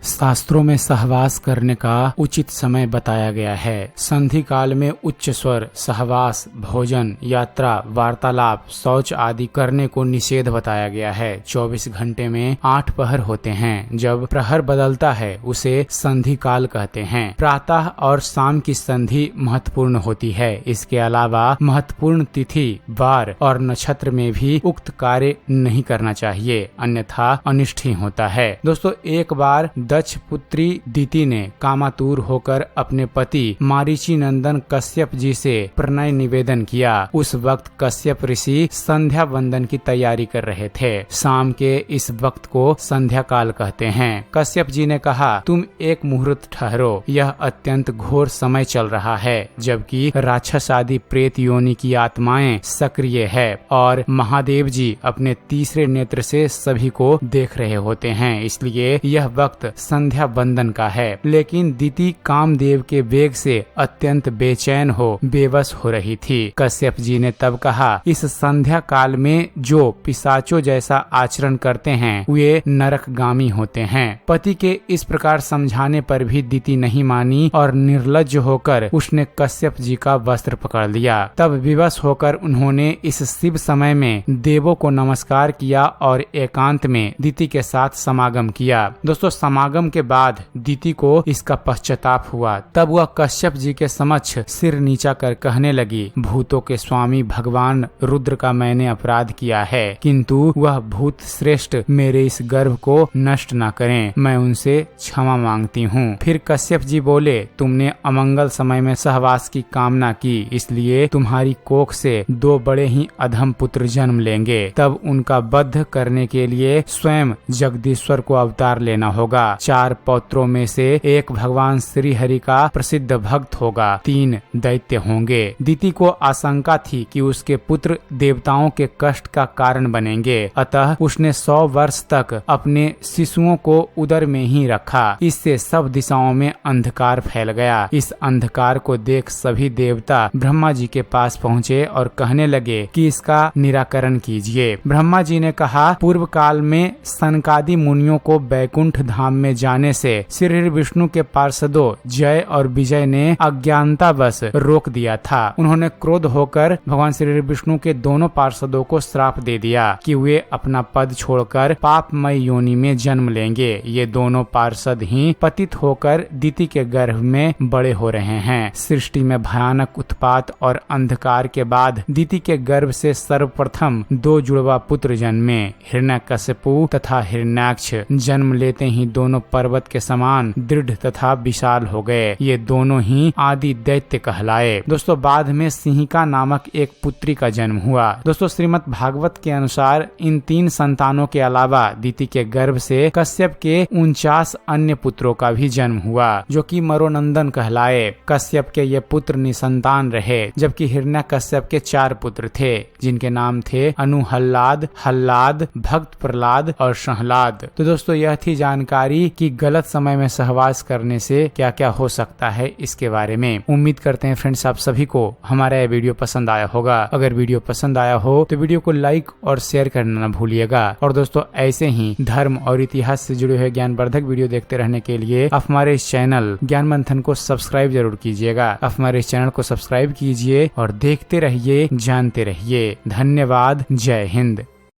शास्त्रों में सहवास करने का उचित समय बताया गया है। संधि काल में उच्च स्वर, सहवास, भोजन, यात्रा, वार्तालाप, शौच आदि करने को निषेध बताया गया है। 24 घंटे में 8 पहर होते हैं। जब प्रहर बदलता है उसे संधि काल कहते हैं। प्रातः और शाम की संधि महत्वपूर्ण होती है। इसके अलावा महत्वपूर्ण तिथि, वार और नक्षत्र में भी उक्त कार्य नहीं करना चाहिए, अन्यथा अनिष्ट ही होता है। दोस्तों, एक बार दक्ष पुत्री दिति ने कामातुर होकर अपने पति मारीची नंदन कश्यप जी से प्रणय निवेदन किया। उस वक्त कश्यप ऋषि संध्या वंदन की तैयारी कर रहे थे। शाम के इस वक्त को संध्या काल कहते हैं। कश्यप जी ने कहा, तुम एक मुहूर्त ठहरो, यह अत्यंत घोर समय चल रहा है, जबकि राक्षस आदि प्रेत योनि की आत्माएं सक्रिय है और महादेव जी अपने तीसरे नेत्र से सभी को देख रहे होते हैं, इसलिए यह वक्त संध्या बंदन का है। लेकिन दिति कामदेव के वेग से अत्यंत बेचैन हो बेबस हो रही थी। कश्यप जी ने तब कहा, इस संध्या काल में जो पिशाचों जैसा आचरण करते हैं वे नरकगामी होते हैं। पति के इस प्रकार समझाने पर भी दिति नहीं मानी और निर्लज्ज होकर उसने कश्यप जी का वस्त्र पकड़ लिया। तब विवश होकर उन्होंने इस शिव समय में देवों को नमस्कार किया और एकांत में दिति के साथ समागम किया। दोस्तों, समागम के बाद दिति को इसका पश्चाताप हुआ। तब वह कश्यप जी के समक्ष सिर नीचा कर कहने लगी, भूतों के स्वामी भगवान रुद्र का मैंने अपराध किया है, किंतु वह भूत श्रेष्ठ मेरे इस गर्भ को नष्ट न करें, मैं उनसे क्षमा मांगती हूँ। फिर कश्यप जी बोले, तुमने अमंगल समय में सहवास की कामना की, इसलिए तुम्हारी कोख से 2 बड़े ही अधम पुत्र जन्म लेंगे। तब उनका वध करने के लिए स्वयं जगदीश्वर को अवतार लेना होगा। 4 पौत्रों में से एक भगवान श्री हरि का प्रसिद्ध भक्त होगा, 3 दैत्य होंगे। दिति को आशंका थी कि उसके पुत्र देवताओं के कष्ट का कारण बनेंगे, अतः उसने 100 वर्ष तक अपने शिशुओं को उदर में ही रखा। इससे सब दिशाओं में अंधकार फैल गया। इस अंधकार को देख सभी देवता ब्रह्मा जी के पास पहुँचे और कहने लगे कि इसका निराकरण कीजिए। ब्रह्मा जी ने कहा, पूर्व काल में सनकादि मुनियों को बैकुंठ धाम में जाने से श्री विष्णु के पार्षदों जय और विजय ने अज्ञानतावश रोक दिया था। उन्होंने क्रोध होकर भगवान श्री विष्णु के दोनों पार्षदों को श्राप दे दिया कि वे अपना पद छोड़कर पापमय योनि में जन्म लेंगे। ये दोनों पार्षद ही पतित होकर दिति के गर्भ में बड़े हो रहे हैं। सृष्टि में भयानक उत्पात और अंधकार के बाद दिति के गर्भ से सर्वप्रथम 2 जुड़वा पुत्र जन्मे, हिरण्यकशिपु तथा हिरण्याक्ष। जन्म लेते ही दोनों पर्वत के समान दृढ़ तथा विशाल हो गए। ये दोनों ही आदि दैत्य कहलाए। दोस्तों, बाद में सिंहिका नामक एक पुत्री का जन्म हुआ। दोस्तों, श्रीमद् भागवत के अनुसार इन 3 संतानों के अलावा दिति के गर्भ से कश्यप के 49 अन्य पुत्रों का भी जन्म हुआ, जो कि मरोनंदन कहलाए। कश्यप के ये पुत्र निसंतान रहे, जबकि हिरण्यकश्यप के 4 पुत्र थे, जिनके नाम थे अनुहल्लाद, हल्लाद, भक्त प्रहलाद और शहलाद। तो दोस्तों, यह थी जानकारी कि गलत समय में सहवास करने से क्या क्या हो सकता है इसके बारे में। उम्मीद करते हैं फ्रेंड्स आप सभी को हमारा यह वीडियो पसंद आया होगा। अगर वीडियो पसंद आया हो तो वीडियो को लाइक और शेयर करना न भूलिएगा। और दोस्तों, ऐसे ही धर्म और इतिहास से जुड़े हुए ज्ञानवर्धक वीडियो देखते रहने के लिए आप हमारे इस चैनल ज्ञान मंथन को सब्सक्राइब जरूर कीजिएगा। आप हमारे इस चैनल को सब्सक्राइब कीजिए और देखते रहिए, जानते रहिए। धन्यवाद। जय हिंद।